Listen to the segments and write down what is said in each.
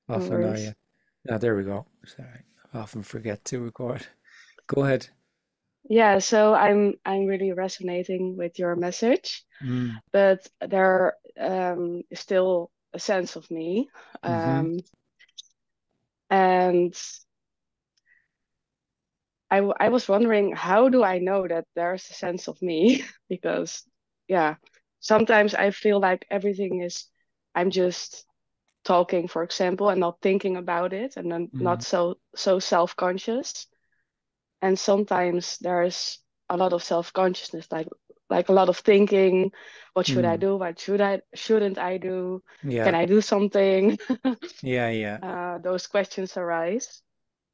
No Often worries. I, there we go. Sorry, I often forget to record. Go ahead. Yeah, so I'm really resonating with your message, Mm. but there is still a sense of me. Mm-hmm. And I was wondering, how do I know that there's a sense of me? Because yeah, sometimes I feel like I'm just talking, for example, and not thinking about it, and then Mm. not so self-conscious. And sometimes there's a lot of self-consciousness, like a lot of thinking, what should I Mm. do, what shouldn't I do, can Yeah. I do something? Yeah. Yeah. Those questions arise.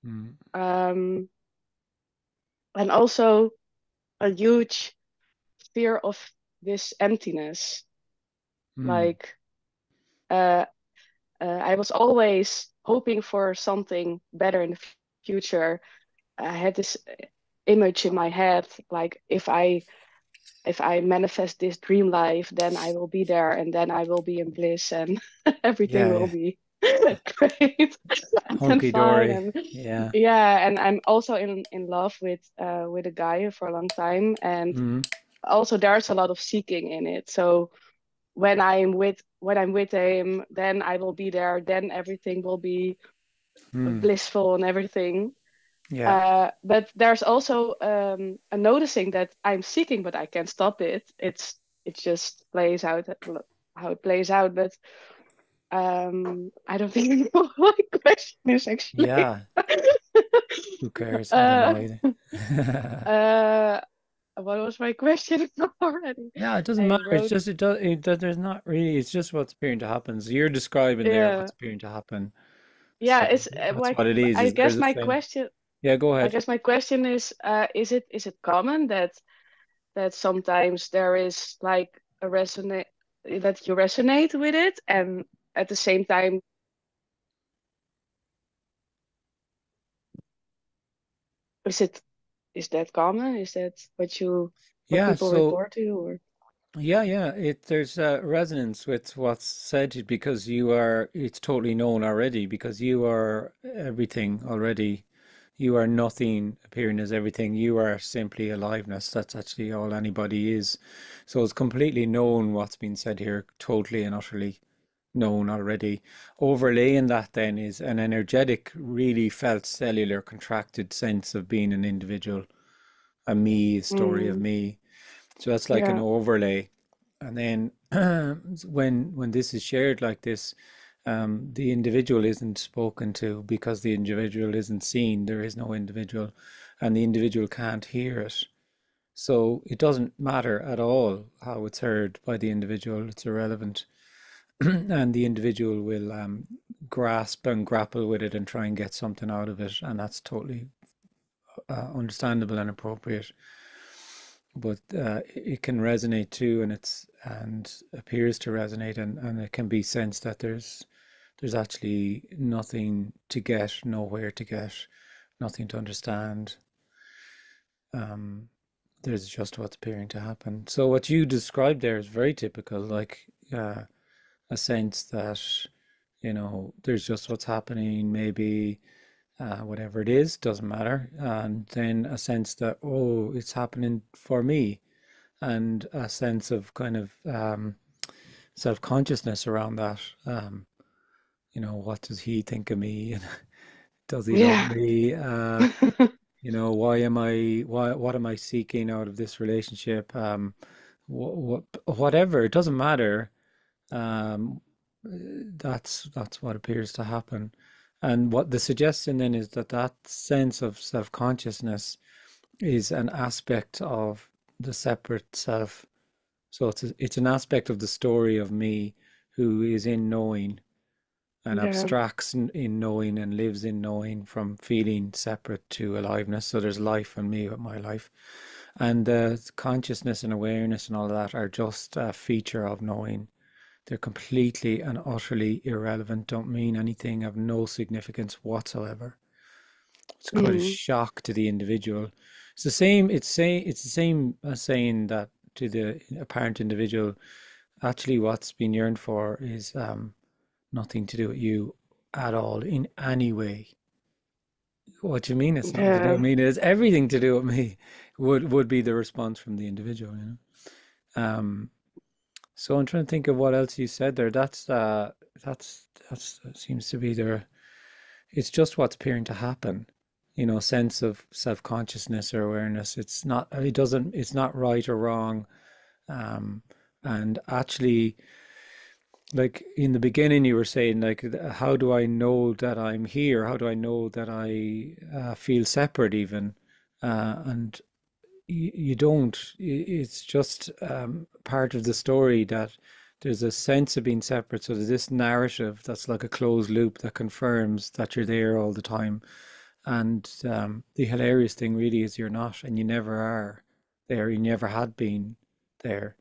Mm. um, and also a huge fear of this emptiness. Mm. Like uh, I was always hoping for something better in the future. I had this image in my head, like if I manifest this dream life, then I will be there and then I will be in bliss and everything Yeah. will Yeah. be great and Hunky fine. dory. And Yeah. yeah, and I'm also in love with a guy for a long time. And Mm. also there's a lot of seeking in it. So when I'm with him, then I will be there, then everything will be Mm. blissful and everything. Yeah. But there's also a noticing that I'm seeking, but I can't stop it. It just plays out how it plays out. But I don't think I know what the question is actually. Yeah. Who cares? I don't know uh, either. uh, what was my question already? Yeah, it doesn't I matter. It's wrote, just there's not really. It's just what's appearing to happen. So you're describing there yeah, what's appearing to happen. yeah. So It's that's what it is. I Is guess there's a my thing? question. Yeah, go I ahead. guess my question is it common that sometimes there is like a resonate that you resonate with it, and at the same time, is is that common? Is that what Yeah. people So report to you, or yeah. There's resonance with what's said because you are. It's totally known already because you are everything already. You are nothing appearing as everything. You are simply aliveness. That's actually all anybody is. So it's completely known what's been said here, totally and utterly known already. Overlaying that then is an energetic, really felt cellular contracted sense of being an individual, a me, a story of mm, me. So that's like an yeah, overlay. And then when this is shared like this, the individual isn't spoken to because the individual isn't seen. There is no individual, and the individual can't hear it. So it doesn't matter at all how it's heard by the individual. It's irrelevant. And the individual will grasp and grapple with it and try and get something out of it, and that's totally understandable and appropriate. But it can resonate too, and appears to resonate, and it can be sensed that there's actually nothing to get, nowhere to get, nothing to understand. Um, there's just what's appearing to happen. So what you described there is very typical, like a sense that there's just what's happening, maybe whatever it is, doesn't matter. And then a sense that, oh, it's happening for me, and a sense of kind of self-consciousness around that. What does he think of me? Does he love yeah, me? What am I seeking out of this relationship? Whatever, it doesn't matter. Um, that's what appears to happen. And what the suggestion then is that that sense of self-consciousness is an aspect of the separate self. So it's an aspect of the story of me who is in knowing and yeah, abstracts in knowing and lives in knowing from feeling separate to aliveness. So there's life and me with my life. And consciousness and awareness and all of that are just a feature of knowing. They're completely and utterly irrelevant, don't mean anything, have no significance whatsoever. It's quite a mm, shock to the individual. It's the same as saying that to the apparent individual, actually what's been yearned for is nothing to do with you. at all in any way. What do you mean it's nothing to do with Yeah. me? It has everything to do with me, would be the response from the individual, you know. So I'm trying to think of what else you said there. That's that seems to be there. It's just what's appearing to happen, you know, sense of self-consciousness or awareness. It's not right or wrong. Um, and actually, like in the beginning, you were saying, like, how do I know that I'm here? How do I know that I feel separate even? And you don't. It's just part of the story that there's a sense of being separate. So there's this narrative that's like a closed loop that confirms that you're there all the time. And the hilarious thing really is you're not, and you never are there. You never had been there.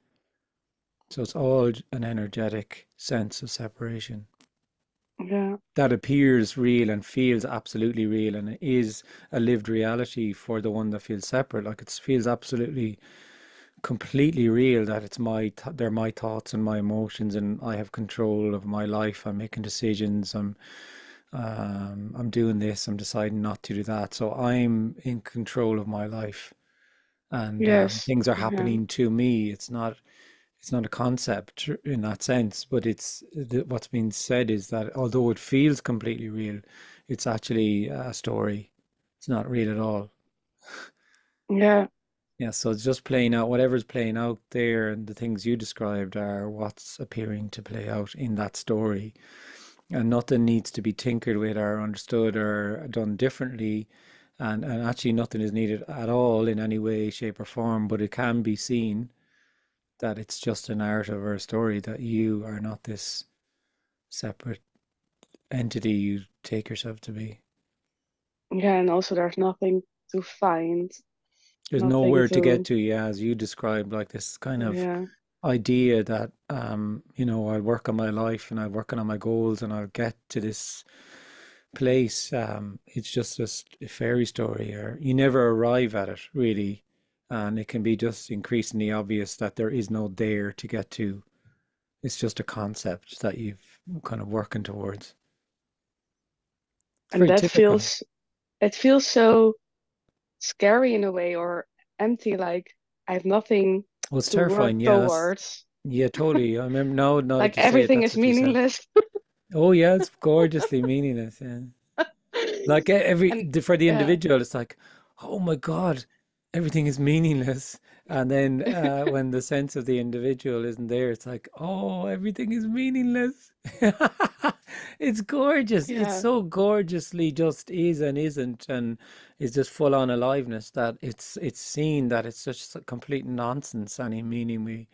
So it's all an energetic sense of separation Yeah. that appears real and feels absolutely real, and it is a lived reality for the one that feels separate. Like it feels absolutely completely real that they're my thoughts and my emotions, and I have control of my life. I'm making decisions. I'm doing this. I'm deciding not to do that. So I'm in control of my life, and Yes. things are Yeah. happening to me. It's not a concept in that sense, but what's being said is that although it feels completely real, it's actually a story. It's not real at all. Yeah. Yeah, so it's just playing out whatever's playing out there, and the things you described are what's appearing to play out in that story. And nothing needs to be tinkered with or understood or done differently. And actually, nothing is needed at all in any way, shape, or form, but it can be seen that it's just a narrative or a story, that you are not this separate entity you take yourself to be. Yeah. And also, there's nothing to find, There's nothing nowhere to get to, to, yeah, as you described, like this kind of yeah. idea that you know, I'll work on my life and I'll work on my goals and I'll get to this place. It's just a fairy story, or you never arrive at it really, and it can be just increasingly obvious that there is no there to get to. It's just a concept that you've kind of working towards. It's And very that typical. it feels so scary in a way, or empty, like I have nothing Well, it's to work terrifying. Yeah, towards. yeah, totally. I remember now Like that you say it, everything that's is what you said. meaningless. Oh yeah, it's gorgeously meaningless. Yeah. Like And for the yeah. individual, it's like, oh my God, everything is meaningless. And then when the sense of the individual isn't there, it's like, oh, everything is meaningless. It's gorgeous. It's Yeah. so gorgeously just is and isn't, and it's just full on aliveness that it's seen that it's just a complete nonsense. Any meaning we,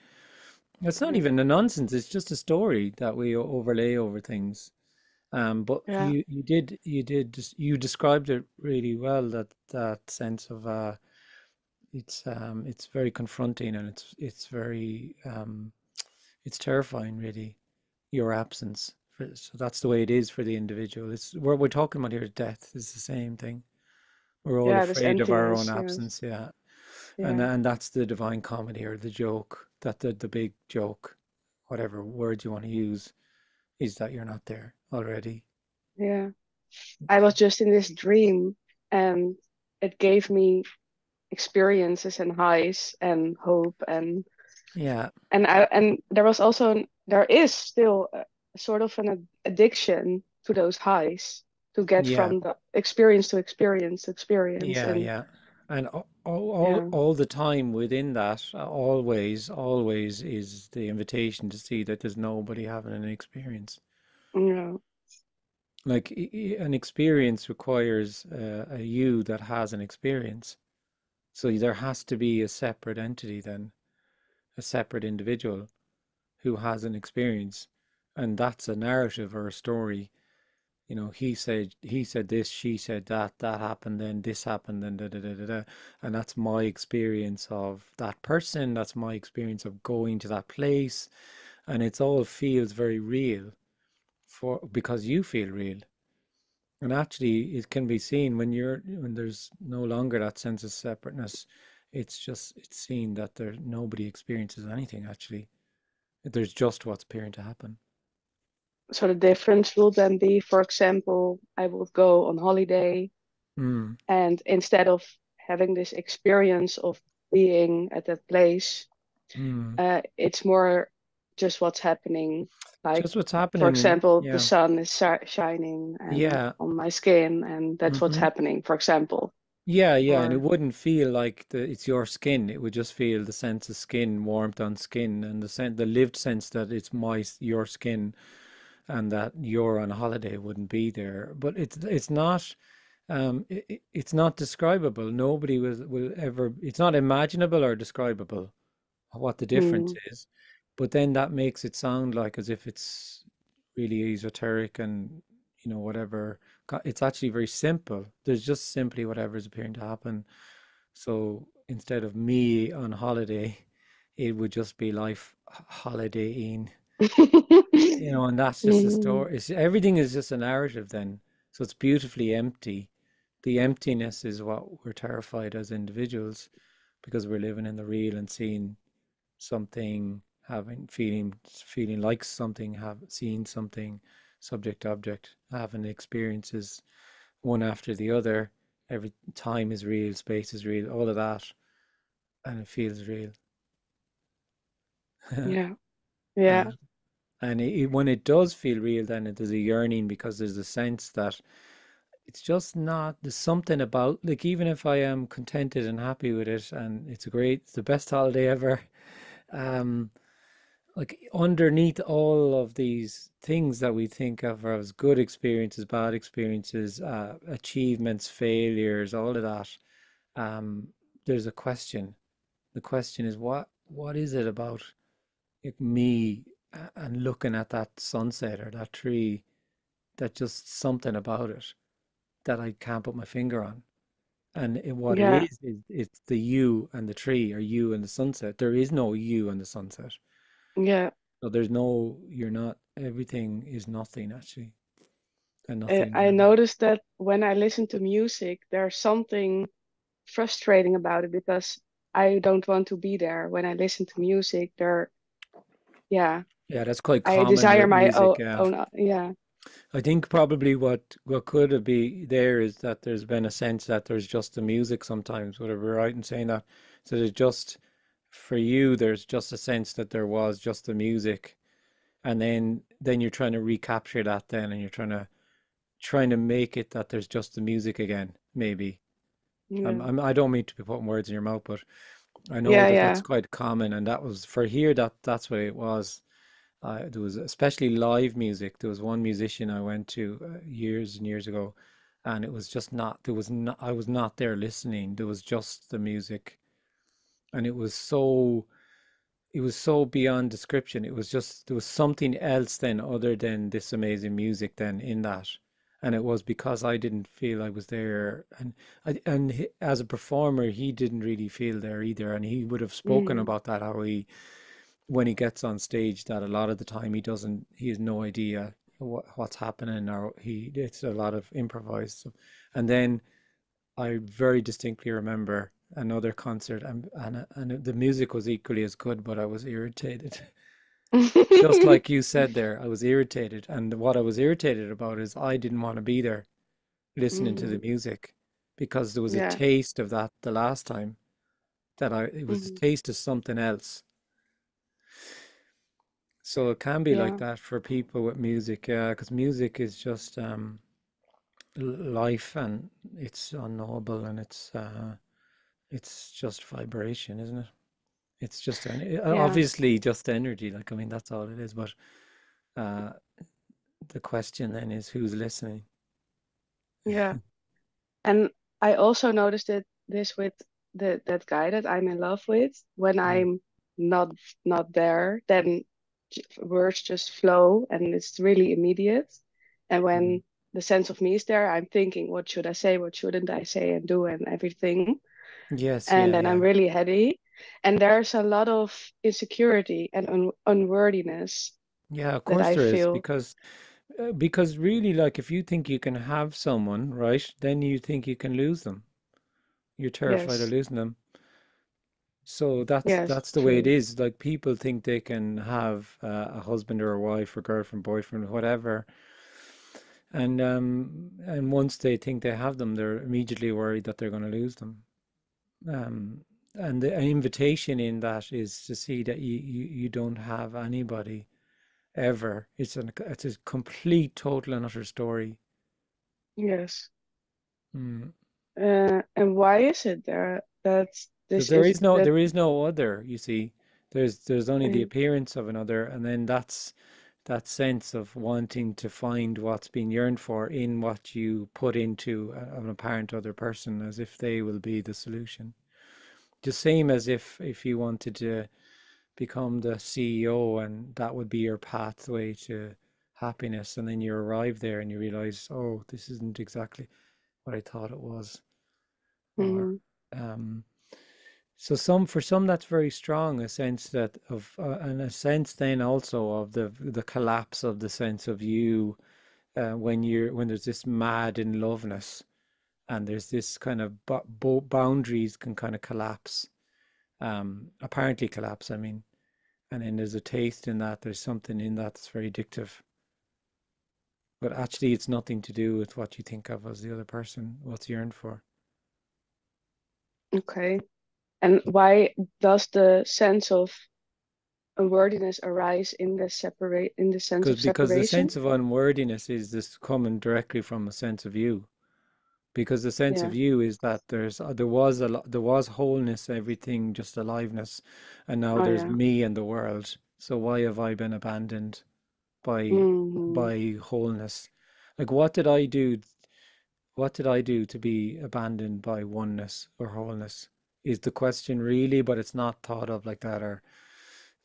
it's not Yeah. even a nonsense. It's just a story that we overlay over things. But Yeah. you described it really well, that sense of it's very confronting, and it's terrifying really, your absence. So that's the way it is for the individual. It's what we're talking about here is death is the same thing. We're all Yeah, this afraid of our own emptiness. Yes. absence, yeah. And Yeah. and that's the divine comedy, or the joke, that the big joke, whatever word you want to use, is that you're not there already. Yeah. I was just in this dream, and it gave me experiences and highs and hope, Yeah, and there is still a sort of an addiction to those highs, to get yeah. from the experience to experience to experience. Yeah, And yeah. And yeah. all the time within that, always is the invitation to see that there's nobody having an experience. Yeah. Like an experience requires a you that has an experience. So there has to be a separate entity then, a separate individual who has an experience. And that's a narrative or a story. You know, he said this, she said that, that happened, then this happened, then da da da da da. And that's my experience of that person. That's my experience of going to that place. And it's all feels very real for because you feel real. And actually it can be seen when there's no longer that sense of separateness. It's seen that there nobody experiences anything actually. There's just what's appearing to happen. So the difference will then be, for example, I would go on holiday, Mm, and instead of having this experience of being at that place, mm. it's more just what's happening. Like, Just what's for happening in, example, the yeah, sun is shining and yeah. on my skin, and that's what's Hmm. happening, for example. Yeah, yeah, and it Or, wouldn't feel like it's your skin. It would just feel the sense of skin, warmth on skin, and the lived sense that it's your skin, and that you're on holiday wouldn't be there. But it's not it's not describable. Nobody will ever. It's not imaginable or describable what the difference mm, is. But then that makes it sound like as if it's really esoteric and whatever. It's actually very simple. There's just simply whatever is appearing to happen. So instead of me on holiday, it would just be life holidaying, and that's just a mm, story. Everything is just a narrative then. So it's beautifully empty. The emptiness is what we're terrified as individuals because we're living in the real and seeing something, having feeling like something, have seen something, subject object, having experiences one after the other. Every time is real, space is real, all of that, and it feels real. yeah, uh, yeah, and when it does feel real, then there's a yearning because there's a sense that it's just not, there's something about, like, even if I am contented and happy with it and it's the best holiday ever, um like underneath all of these things that we think of as good experiences, bad experiences, achievements, failures, all of that, um, there's a question. The question is, what is it about, like, me and looking at that sunset or that tree, that just something about it that I can't put my finger on. And what it yeah, is it's the you and the tree, or you and the sunset. There is no you and the sunset. yeah. So there's no, you're not, everything is nothing actually, and nothing is I everything. noticed that when I listen to music, there's something frustrating about it because I don't want to be there. When I listen to music, yeah, Yeah, that's quite I common desire with my music. Yeah, own, yeah. I think probably what could be there is that there's been a sense that there's just the music sometimes. Would I be right in saying that? So there's just, for you, there's just a sense that there was just the music, and then you're trying to recapture that then, and you're trying to make it that there's just the music again, maybe. Yeah, I don't mean to be putting words in your mouth, but I know yeah, that that's yeah. quite common, and that was for here. That's what it was. There was especially live music. There was one musician I went to years and years ago, and it was just not. There was not. I was not there listening. There was just the music, and it was so beyond description. It was just, there was something else then other than this amazing music then in that. And it was because I didn't feel I was there. As a performer, he didn't really feel there either. And he would have spoken Mm, about that, how when he gets on stage, that a lot of the time he has no idea what's happening, or it's a lot of improvised stuff. And then I very distinctly remember another concert, and the music was equally as good, but I was irritated. Just like you said there, I was irritated. And what I was irritated about is I didn't want to be there listening to the mm, music, because there was a yeah, taste of that the last time, it was a mm, taste of something else. So it can be like yeah, that for people with music, yeah, because music is just life, and it's unknowable, and it's just vibration, isn't it? It's just yeah, obviously just energy. Like, I mean, that's all it is. But uh, the question then is, who's listening? yeah. And I also noticed this with that guy that I'm in love with. When Mm, I'm not not there, then words just flow and it's really immediate. And mm. when the sense of me is there, I'm thinking, what should I say? What shouldn't I say and do and everything. Yes, And yeah, then I'm yeah, really heady. And there's a lot of insecurity and unworthiness yeah. Of that course I there is, feel. because really, like, if you think you can have someone, right, then you think you can lose them. You're terrified of Yes. losing them. So Yes, that's the way it true. is. Like people think they can have a husband or a wife or girlfriend, boyfriend, whatever, and once they think they have them, they're immediately worried that they're going to lose them. Um, and the invitation in that is to see that you don't have anybody ever. It's a complete, total, and utter story. Yes. Mm. And why is it there that Because this is that? there is no other, you see. There's only the Uh, appearance of another, and then that's that sense of wanting to find what's been yearned for in what you put into an apparent other person, as if they will be the solution. Just same as if you wanted to become the CEO and that would be your pathway to happiness, and then you arrive there and you realize, oh, this isn't exactly what I thought it was. Or mm, um, so some for some that's very strong, a sense that of and a sense then also of the collapse of the sense of you when there's this mad in loveness and there's this kind of boundaries can kind of collapse, apparently collapse, I mean, and then there's a taste in that, there's something in that that's very addictive, but actually it's nothing to do with what you think of as the other person, what's yearned for. okay. And why does the sense of unworthiness arise in the sense of Because the separation? sense of unworthiness is this coming directly from a sense of you, because the sense Yeah. of you is that there was wholeness, everything, just aliveness, and now Oh there's yeah. me and the world. So why have I been abandoned by Hmm. wholeness? Like what did I do to be abandoned by oneness or wholeness is the question really, but it's not thought of like that, or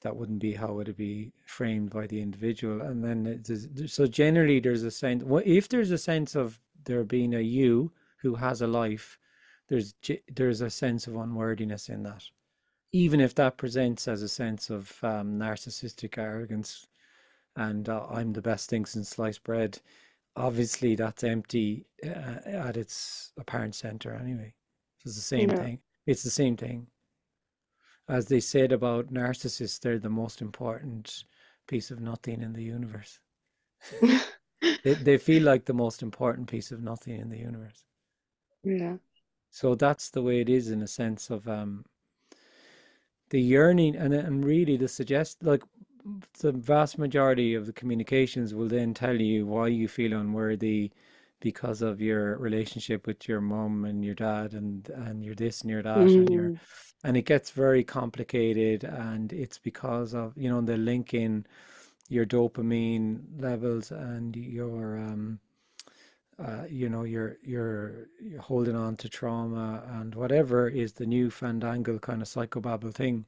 that wouldn't be how it would be framed by the individual. And then so generally there's a sense, if there's a sense of there being a you who has a life, there's a sense of unworthiness in that, even if that presents as a sense of narcissistic arrogance and I'm the best thing since sliced bread. Obviously that's empty at its apparent center anyway. It's the same Yeah. thing. It's the same thing. As they said about narcissists, they're the most important piece of nothing in the universe. They feel like the most important piece of nothing in the universe. Yeah. So that's the way it is in a sense of the yearning, and really the suggest, like the vast majority of the communications will then tell you why you feel unworthy because of your relationship with your mom and your dad, and you're this and you're that and you're, Mm. and it gets very complicated, and it's because of, the link in your dopamine levels and your you're holding on to trauma and whatever is the new fandangle kind of psychobabble thing.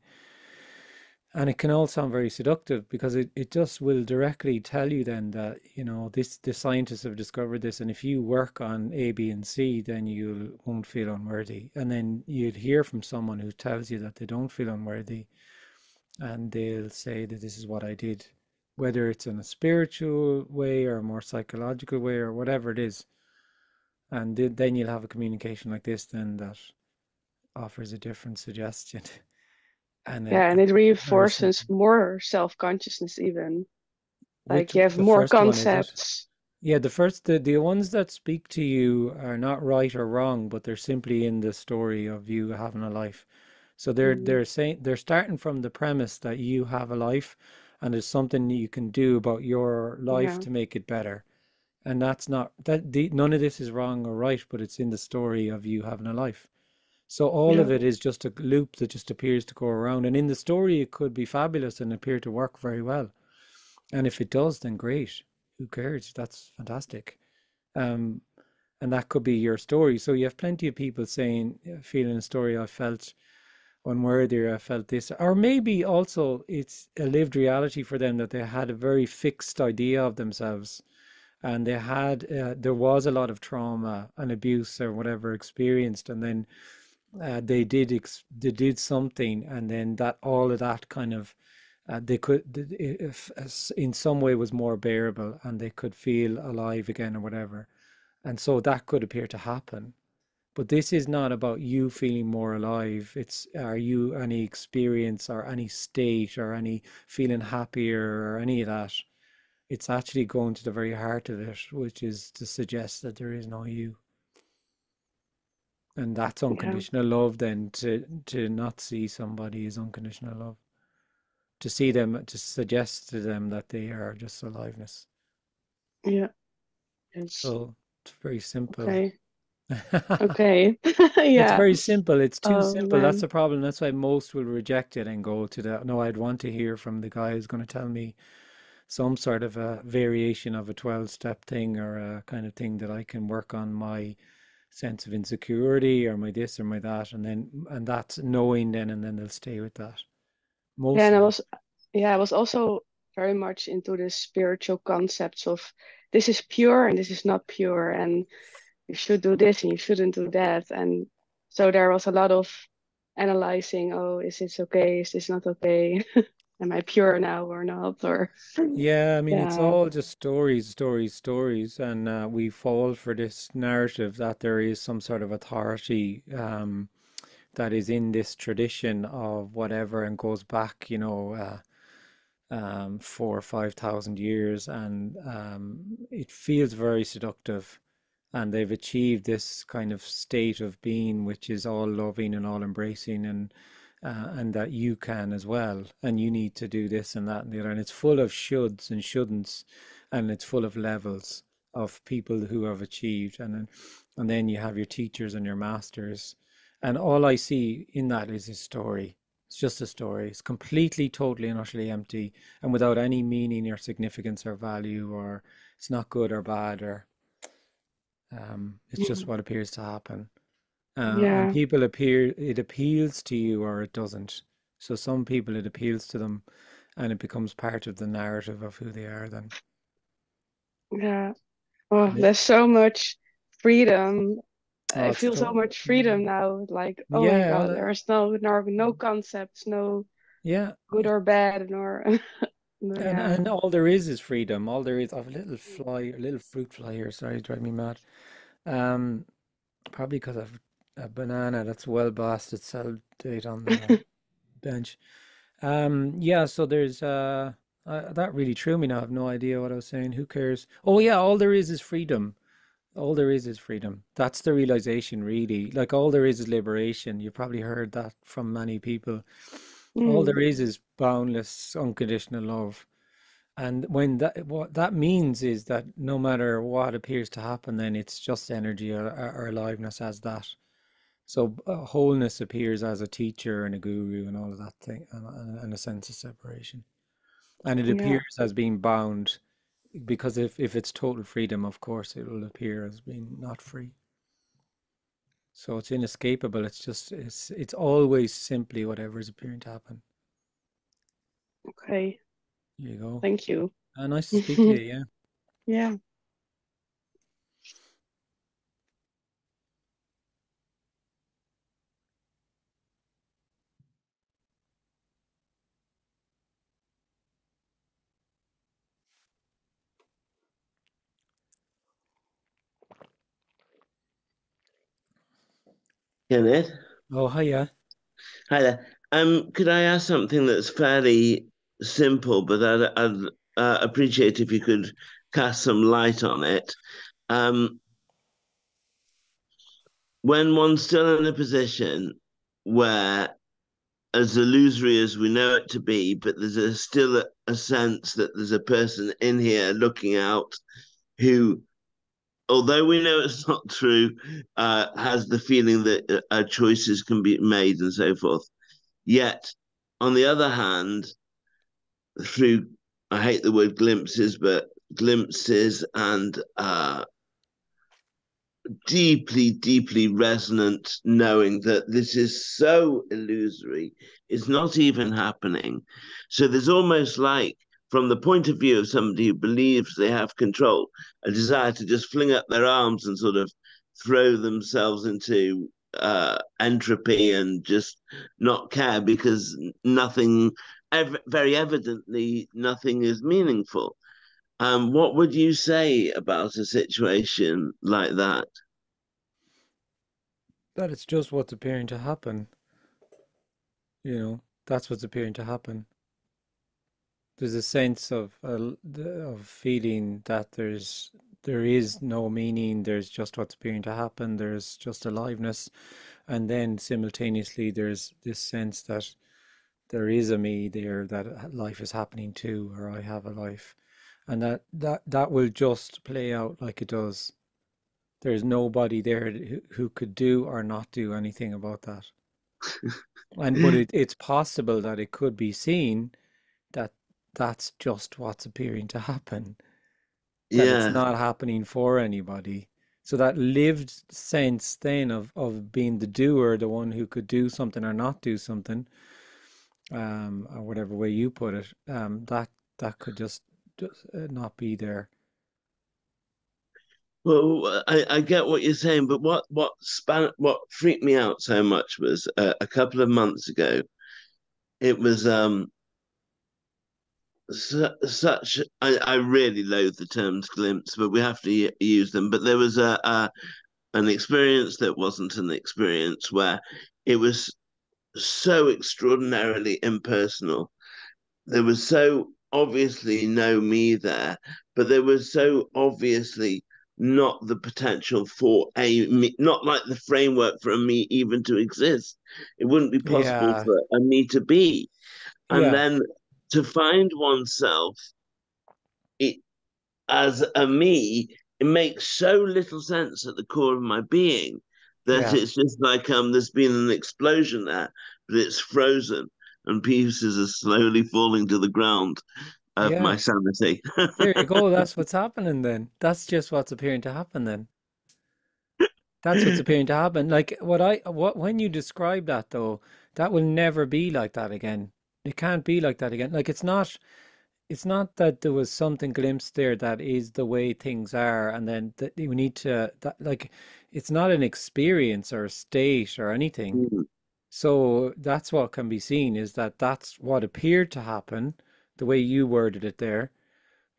And it can all sound very seductive because it just will directly tell you then that, the scientists have discovered this, and if you work on A, B, and C, then you won't feel unworthy. And then you'd hear from someone who tells you that they don't feel unworthy, and they'll say that this is what I did, whether it's in a spiritual way or a more psychological way or whatever it is. And then you'll have a communication like this then that offers a different suggestion and Yeah, and a it very reinforces simple. more self-consciousness even. Which Like you have the more first one is it? concepts. Yeah, the ones that speak to you are not right or wrong, but they're simply in the story of you having a life. So Mm. they're starting from the premise that you have a life and there's something you can do about your life Yeah. to make it better. And that's not none of this is wrong or right, but it's in the story of you having a life. So all Yeah. of it is just a loop that just appears to go around. And in the story, it could be fabulous and appear to work very well. And if it does, then great. Who cares? That's fantastic. Um, and that could be your story. So you have plenty of people saying, feeling a story, I felt unworthy, or I felt this. Or maybe also it's a lived reality for them that they had a very fixed idea of themselves, and there was a lot of trauma and abuse or whatever experienced, and then they did something, and then that all of that kind of they could, if in some way was more bearable, and they could feel alive again or whatever, and so that could appear to happen. But this is not about you feeling more alive. It's, are you any experience or any state or any feeling happier or any of that? It's actually going to the very heart of it, which is to suggest that there is no you. And that's Yeah. unconditional love, then, to not see somebody as unconditional love. To see them, to suggest to them that they are just aliveness. Yeah. Yes. So it's very simple. Okay. Okay. It's Yeah. very simple. It's too Oh simple. That's man. the problem. That's why most will reject it and go to the, no, I'd want to hear from the guy who's going to tell me some sort of a variation of a 12-step thing or a kind of thing that I can work on my sense of insecurity or my this or my that. And that's knowing then, and then they'll stay with that. Yeah, Most and of them. I was also very much into the spiritual concepts of this is pure and this is not pure, and you should do this and you shouldn't do that. And so there was a lot of analyzing, oh, is this okay? Is this not okay? Am I pure now or not? Or Yeah, I mean, it's yeah. all just stories, stories, stories, and we fall for this narrative that there is some sort of authority that is in this tradition of whatever and goes back, 4 or 5 thousand years, and it feels very seductive. And they've achieved this kind of state of being, which is all loving and all embracing, and that you can as well, and you need to do this and that and the other, and it's full of shoulds and shouldn'ts, and it's full of levels of people who have achieved, and then you have your teachers and your masters, and all I see in that is a story. It's just a story. It's completely, totally, and utterly empty, and without any meaning or significance or value, or it's not good or bad, or it's just Yeah. what appears to happen. And Yeah. people appear, it appeals to you or it doesn't. So some people it appeals to them and it becomes part of the narrative of who they are then. Yeah. Oh, And it, there's so much freedom. oh, I it's feel so to, much freedom now. Like, oh my yeah, God, there's no concepts, no yeah. good or bad, nor no, yeah. And all there is freedom. All there is, I have a little fly, a little fruit fly here. Sorry, drive me mad. Um, Probably because I've a banana that's well past its sell date on the bench. Yeah, so there's that really threw me now. I have no idea what I was saying. Who cares? Oh yeah, all there is freedom. All there is freedom. That's the realization, really. Like all there is liberation. You've probably heard that from many people. All Mm, there is boundless, unconditional love. And when that, what that means is that no matter what appears to happen, then it's just energy or aliveness as that. So wholeness appears as a teacher and a guru and all of that thing, and a sense of separation. And it yeah. appears as being bound because if it's total freedom, of course, it will appear as being not free. So it's inescapable. It's just it's always simply whatever is appearing to happen. Okay. There you go. Thank you. Nice to speak to you. Yeah. Yeah. Kenneth, Oh, hiya. hi there. Could I ask something that's fairly simple, but I'd appreciate if you could cast some light on it. Um, when one's still in a position where, as illusory as we know it to be, but there's still a sense that there's a person in here looking out who, although we know it's not true, has the feeling that choices can be made and so forth. Yet, on the other hand, through, I hate the word glimpses, but glimpses and deeply, deeply resonant knowing that this is so illusory, it's not even happening. So there's almost like, from the point of view of somebody who believes they have control, a desire to just fling up their arms and sort of throw themselves into entropy and just not care because nothing, very evidently, nothing is meaningful. What would you say about a situation like that? that it's just what's appearing to happen. That's what's appearing to happen. There's a sense of feeling that there is no meaning. There's just what's appearing to happen. There's just aliveness, and then simultaneously there's this sense that there is a me there, that life is happening too, or I have a life, and that will just play out like it does. There's nobody there who could do or not do anything about that. But it's possible that it could be seen that that's just what's appearing to happen, that it's Yeah. not happening for anybody. So that lived sense then of being the doer, the one who could do something or not do something, or whatever way you put it, that could just not be there. Well, I get what you're saying, but what freaked me out so much was a couple of months ago. It was such I really loathe the terms glimpse, but we have to use them. But there was a an experience that wasn't an experience where it was so extraordinarily impersonal. There was so obviously no me there, but there was so obviously not the potential for a me, not like the framework for a me even to exist. It wouldn't be possible Yeah, for a me to be. And yeah, then to find oneself it, as a me, it makes so little sense at the core of my being that yeah, it's just like there's been an explosion there, but it's frozen and pieces are slowly falling to the ground of my yeah. sanity. There you go. That's what's happening then. That's just what's appearing to happen then. That's what's appearing to happen. Like when you describe that though, that will never be like that again. It can't be like that again. Like it's not that there was something glimpsed there that is the way things are, and then that we need to that like it's not an experience or a state or anything. So that's what can be seen is that that's what appeared to happen, the way you worded it there.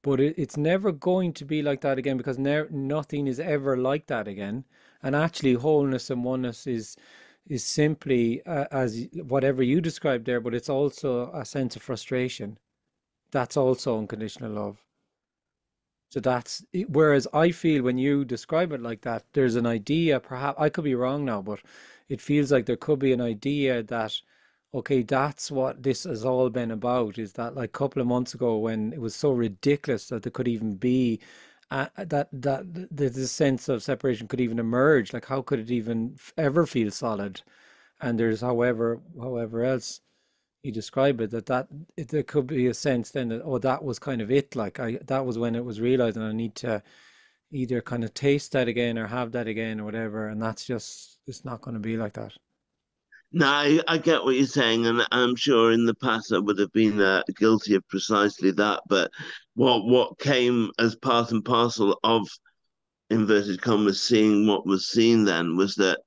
But it's never going to be like that again because nothing is ever like that again. And actually, wholeness and oneness is simply as whatever you described there, but it's also a sense of frustration. That's also unconditional love. So whereas I feel when you describe it like that, there's an idea, perhaps I could be wrong now, but it feels like there could be an idea that, okay, that's what this has all been about, is that like a couple of months ago when it was so ridiculous that there could even be the sense of separation could even emerge. Like how could it even ever feel solid? And there's however else you describe it there could be a sense then that oh that was kind of it like I that was when it was realized and I need to either kind of taste that again or have that again or whatever, and that's just it's not going to be like that. No, I get what you're saying, and I'm sure in the past I would have been guilty of precisely that. But what came as part and parcel of inverted commas seeing what was seen then was that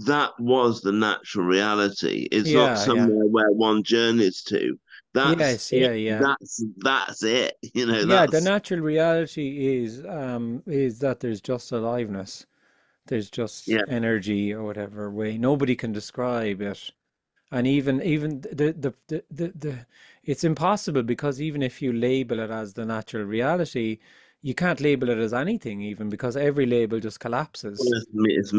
that was the natural reality. It's not Yeah, yeah, somewhere where one journeys to. That's yes, it. yeah, yeah, That's it. yeah. The That's natural reality is that there's just aliveness, there's just yeah. energy or whatever way nobody can describe it. And even it's impossible because even if you label it as the natural reality, you can't label it as anything even because every label just collapses. It's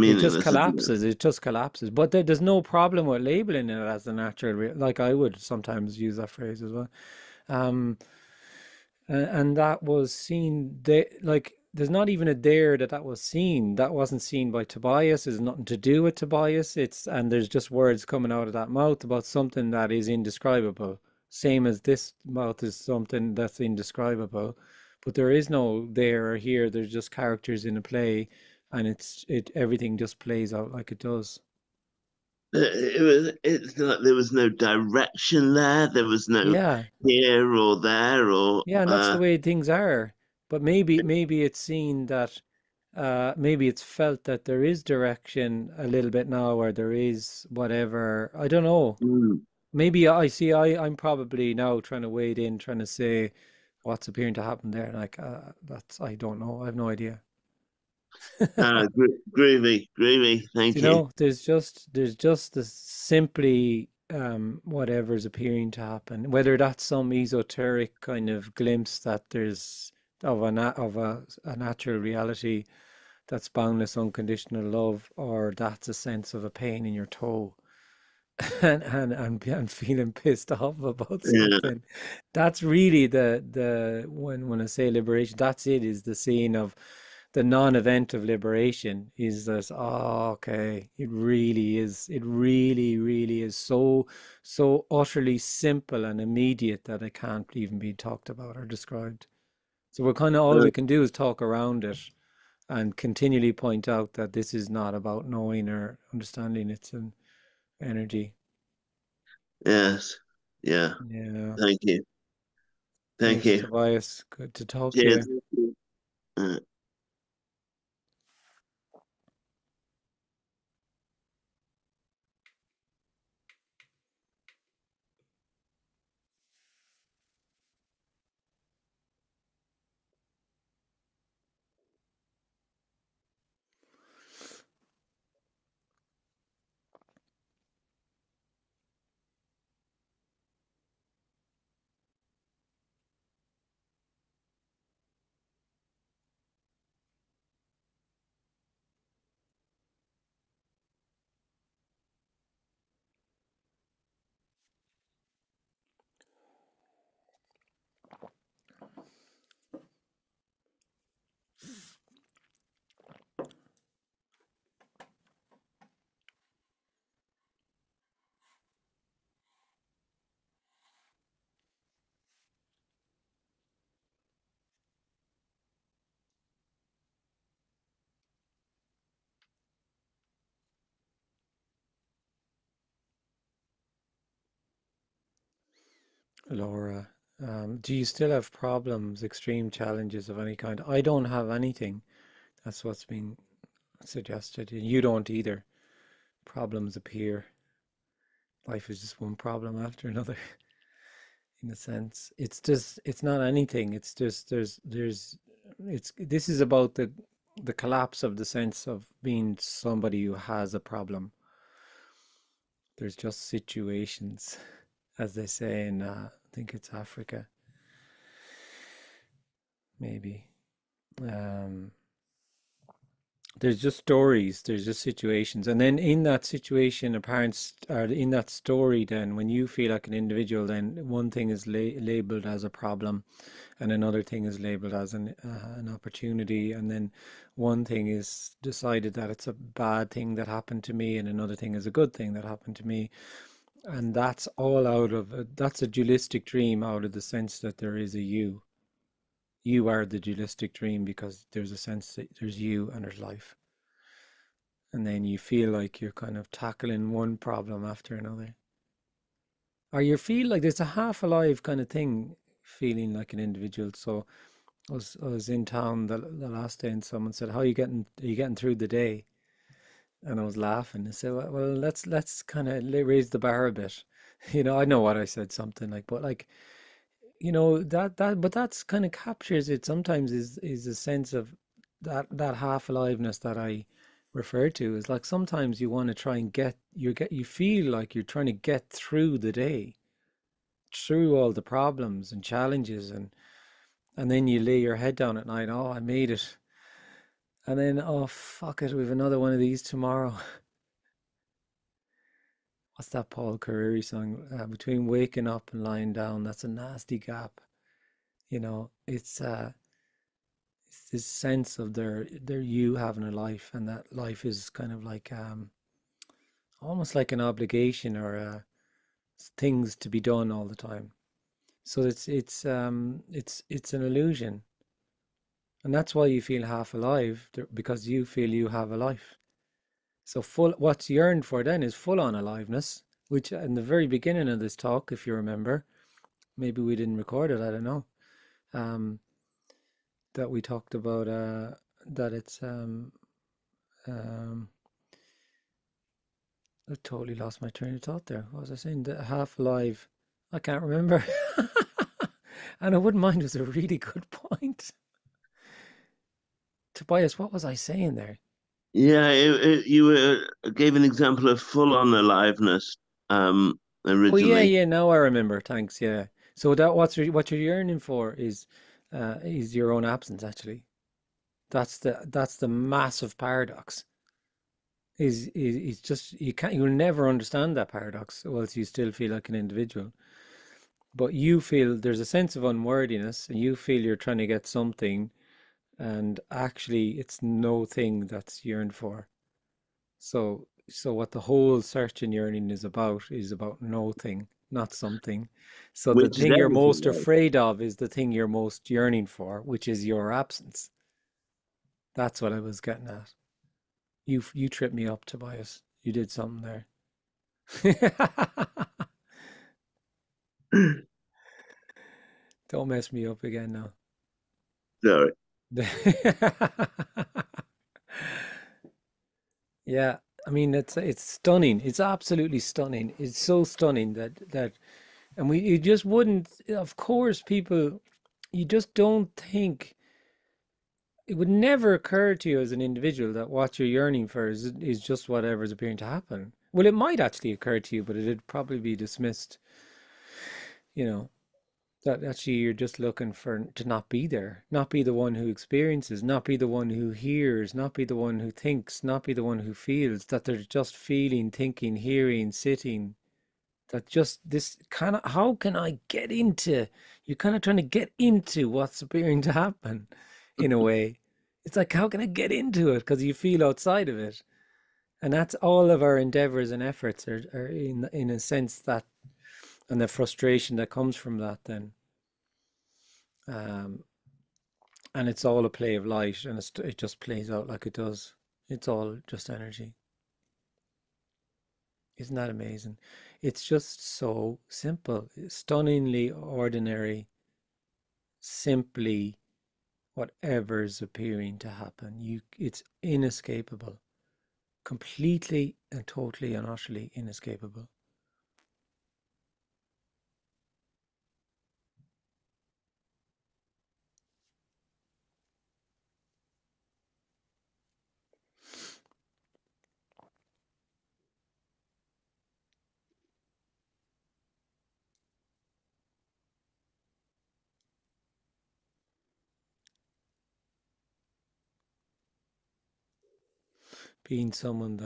It just meaningless, isn't it? collapses. It just collapses. But there's no problem with labeling it as the natural like I would sometimes use that phrase as well. Um, and that was seen there, like there's not even a there that was seen. That wasn't seen by Tobias. There's nothing to do with Tobias. And there's just words coming out of that mouth about something that is indescribable. Same as this mouth is something that's indescribable. But there is no there or here. There's just characters in a play, and everything just plays out like it does. It's like there was no direction there. There was no Yeah. here or there or Yeah, and that's the way things are. But maybe it's seen that maybe it's felt that there is direction a little bit now, or there is whatever. I don't know. mm. Maybe I see. I'm probably now trying to wade in, trying to say what's appearing to happen there. Like that's I don't know. I have no idea. Groovy, groovy. Do Thank you you. know, there's just this simply whatever's appearing to happen, whether that's some esoteric kind of glimpse that there's of a natural reality that's boundless unconditional love, or that's a sense of a pain in your toe and feeling pissed off about Yeah. something. That's really the when I say liberation, that's it, is the scene of the non-event of liberation, is this, oh, okay, it really is, it really is so utterly simple and immediate that it can't even be talked about or described. So we're kind of, all Uh, we can do is talk around it and continually point out that this is not about knowing or understanding, it's an energy. yes. Yeah. Yeah. Thank you. Thank Thanks, you. Tobias. Good to talk to Cheers. you. Uh, Laura, do you still have problems, extreme challenges of any kind? I don't have anything. That's what's being suggested. And you don't either. Problems appear. Life is just one problem after another, in a sense. It's just, it's not anything. It's just, this is about the collapse of the sense of being somebody who has a problem. There's just situations, as they say in, I think it's Africa, maybe. Um, there's just stories, there's just situations, and then in that situation, apparent, or in that story, then when you feel like an individual, then one thing is labeled as a problem, and another thing is labeled as an opportunity, and then one thing is decided that it's a bad thing that happened to me, and another thing is a good thing that happened to me. And that's all out of that's a dualistic dream, out of the sense that there is a you. You are the dualistic dream, because there's a sense that there's you and there's life. And then you feel like you're kind of tackling one problem after another. Or you feel like there's a half alive kind of thing, feeling like an individual. So I was in town the last day, and someone said, "How are you getting through the day?" And I was laughing. I said, "Well, let's kind of raise the bar a bit." I know what I said, something like, but like, but that's kind of captures it sometimes, is a sense of that half aliveness that I refer to. Is like, sometimes you want to try and you feel like you're trying to get through the day, through all the problems and challenges, and then you lay your head down at night, oh, I made it, and then, oh, fuck it, we have another one of these tomorrow. What's that Paul Carey song? Between waking up and lying down, that's a nasty gap. It's this sense of their you having a life, and that life is kind of like, almost like an obligation, or things to be done all the time. So it's an illusion, and that's why you feel half alive, because you feel you have a life. So what's yearned for then is full on aliveness, which in the very beginning of this talk, if you remember, maybe we didn't record it, I don't know, um, that we talked about, that it's um, I totally lost my train of thought there. What was I saying? The half alive. I can't remember. And I wouldn't mind, it was a really good point. Tobias, what was I saying there? Yeah, you gave an example of full-on aliveness Oh yeah, originally, yeah. Now I remember. Thanks. Yeah. So that what you're yearning for is your own absence. Actually, that's the massive paradox. Is just you'll never understand that paradox, whilst you still feel like an individual. But you feel there's a sense of unworthiness, and you feel you're trying to get something, and actually it's no thing that's yearned for. So what the whole search and yearning is about no thing, not something. So the which is thing you're everything, most right? afraid of is the thing you're most yearning for, which is your absence. That's what I was getting at. You tripped me up, Tobias. You did something there. Don't mess me up again now. Sorry. Yeah, I mean it's stunning. It's absolutely stunning. It's so stunning that and we you just wouldn't, of course, people, you just don't think, it would never occur to you as an individual that what you're yearning for is just whatever's appearing to happen. Well, it might actually occur to you, but it'd probably be dismissed, you know, that actually you're just looking for to not be there, not be the one who experiences, not be the one who hears, not be the one who thinks, not be the one who feels, that they're just feeling, thinking, hearing, sitting, that just this kind of, how can I get into, you're kind of trying to get into what's appearing to happen in a way. It's like, how can I get into it? Because you feel outside of it. And that's all of our endeavors and efforts are in a sense that, and the frustration that comes from that then. Um, and it's all a play of light, and it just plays out like it does. It's all just energy. Isn't that amazing? It's just so simple, stunningly ordinary, simply whatever's appearing to happen. It's inescapable, completely and totally and utterly inescapable. Being someone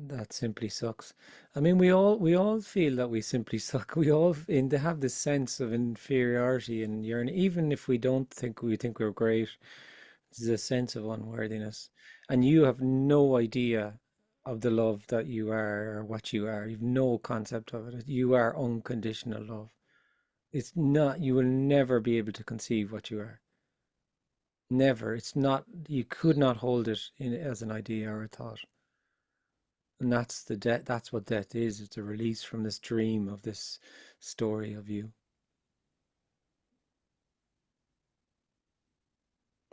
that simply sucks. I mean, we all feel that we simply suck. We all in they have this sense of inferiority and yearn, even if we think we're great. There's a sense of unworthiness, and you have no idea of the love that you are or what you are. You've no concept of it. You are unconditional love. It's not. You will never be able to conceive what you are. Never. It's not. You could not hold it in as an idea or a thought. And that's the death. That's what death is. It's a release from this dream of this story of you.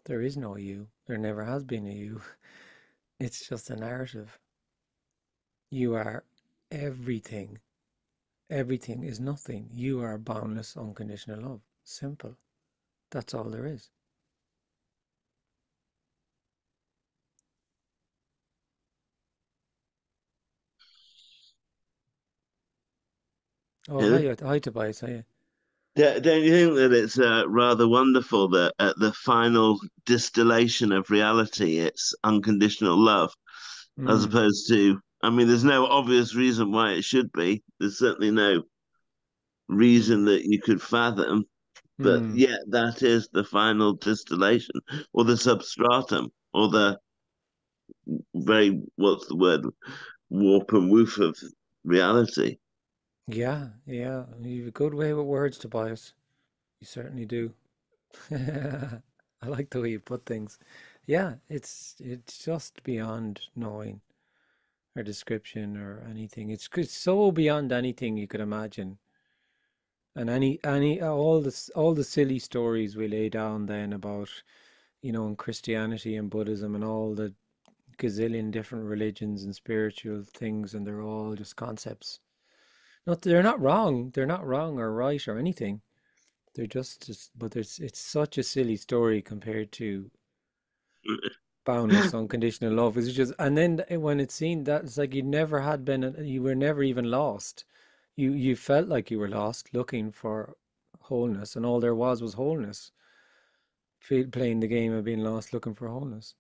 There is no you. There never has been a you. It's just a narrative. You are everything. Everything is nothing. You are boundless, unconditional love. Simple. That's all there is. Oh, Yeah. hi, Tobias. Hiya. Don't you think that it's rather wonderful that at the final distillation of reality, it's unconditional love, as Mm, opposed to, I mean, there's no obvious reason why it should be. There's certainly no reason that you could fathom, but mm. yet that is the final distillation, or the substratum, or the very, what's the word, warp and woof of reality. Yeah, yeah. You have a good way with words, Tobias. You certainly do. I like the way you put things. Yeah, it's just beyond knowing or description or anything. It's so beyond anything you could imagine. And any all the silly stories we lay down then about, in Christianity and Buddhism and all the gazillion different religions and spiritual things, and they're all just concepts. Not they're not wrong. They're not wrong or right or anything. They're just but it's such a silly story compared to boundless, unconditional love. It's just, and then when it's seen that, it's like you were never even lost. You felt like you were lost, looking for wholeness, and all there was wholeness. Playing the game of being lost, looking for wholeness.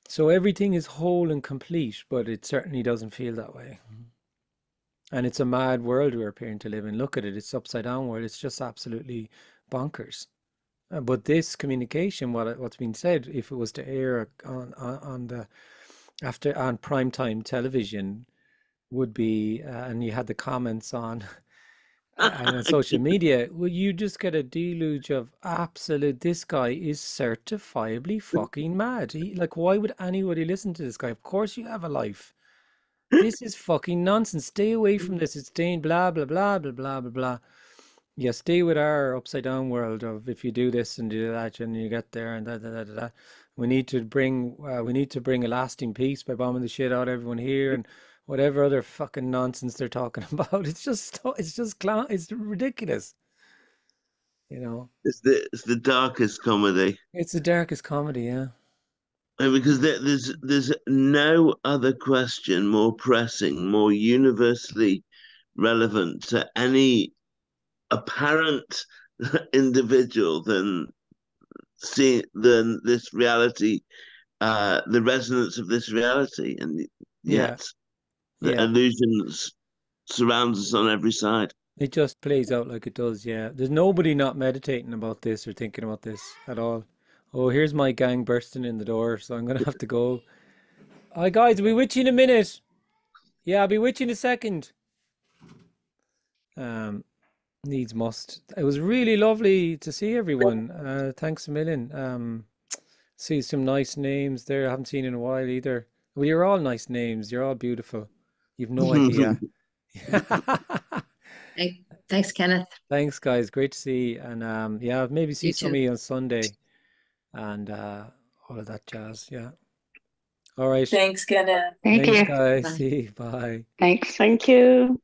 So everything is whole and complete, but it certainly doesn't feel that way. And it's a mad world we're appearing to live in. Look at it; it's upside down world. It's just absolutely bonkers. But this communication, what's been said, if it was to air on the after on primetime television, would be, and you had the comments on and on social media, well, you just get a deluge of absolute. This guy is certifiably fucking mad. Like, why would anybody listen to this guy? Of course, you have a life. This is fucking nonsense. Stay away from this. It's staying blah blah blah blah blah blah blah. Yeah, stay with our upside down world of if you do this and do that and you get there and da da da da. Da. We need to bring a lasting peace by bombing the shit out of everyone here and whatever other fucking nonsense they're talking about. It's ridiculous. You know. It's the darkest comedy. It's the darkest comedy, yeah. And because there's no other question more pressing, more universally relevant to any apparent individual than this reality, the resonance of this reality, and yet the illusions surrounds us on every side. It just plays out like it does, yeah. There's nobody not meditating about this or thinking about this at all. Oh, here's my gang bursting in the door, so I'm gonna have to go. Hi guys, I'll be with you in a minute. Yeah, I'll be with you in a second. Needs must. It was really lovely to see everyone. Thanks a million. See some nice names there. I haven't seen in a while either. Well, you're all nice names. You're all beautiful. You've no idea. Thanks, Kenneth. Thanks, guys. Great to see. And yeah, maybe see some of you on Sunday and all of that jazz. Yeah. All right. Thanks, Kenneth. Thank you. Guys. Bye. See you. Bye. Thanks. Thank you.